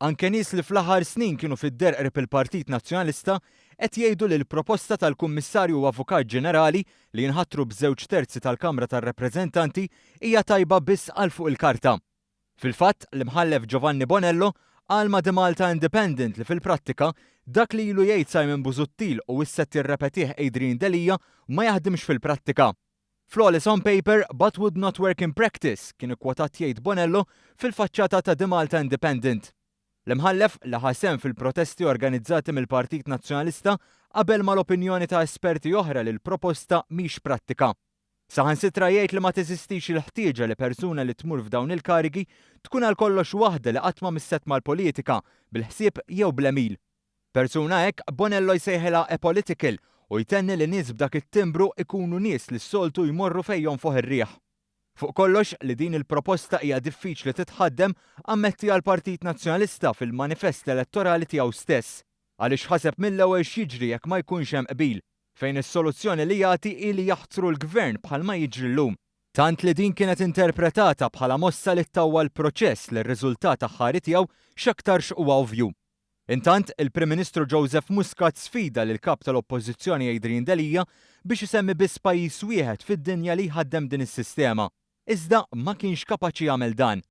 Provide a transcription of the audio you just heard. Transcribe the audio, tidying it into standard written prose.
Anke nies li fl-aħħar snin kienu fid-derqrib il-Partit Nazzjonalista qed jgħidu li l-proposta tal-Kummissarju u Avukat Ġenerali li jinħattru b'2 terzi tal-Kamra tar-Rappreżentanti hija tajba biss għal fuq il-karta. Fil-fatt, l-imħallef Giovanni Bonello qal ma' The Malta Independent li fil-prattika dak li ilu jgħid Simon Busuttil u issa tirrepetih Adrian Delija ma jaħdimx fil-prattika. Flawless on paper, but would not work in practice, kien ikkwotat jgħid Bonello fil-faċċata ta' The Malta Independent. L-imħallef laħasem fil-protesti organizzati mill-Partit Nazzjonalista qabel ma l-opinjoni ta' esperti oħra li l-proposta mhix prattika. Saħansitra jgħid li ma teżistix il-ħtieġa li persuna li tmur f'dawn il-karigi tkun għal kollox waħda li qatt ma misset mal-politika bil-ħsieb jew bl-emil. Persuna hekk Bonello jsejħilha apolitical u jtenni li nies b'dak it-timbru ikunu nies li s-soltu jmorru fejn fuq ir-riħ. Fuq kollox li din il-proposta hija diffiċli titħaddem ammetti għall-Partit Nazzjonalista fil-manifest elettorali tiegħu stess, għaliex ħaseb mill-ewwel x'jiġri jekk ma jkunx hemm qbil, fejn is-soluzzjoni li jagħti hi li jaħtru l-Gvern bħalma jiġri llum. Tant li din kienet interpretata bħala mossa li ttawwa l-proċess li r-riżultat aħħari tiegħu x'aktarx huwa ovvju. Intant, il-Prim Ministru Joseph Muscat sfida lil kap tal-Oppożizzjoni Adrian Delija biex isemmi biss pajjiż wieħed fid-dinja li jħaddem din is-sistema. Iżda ma kienx kapaċi jagħmel dan.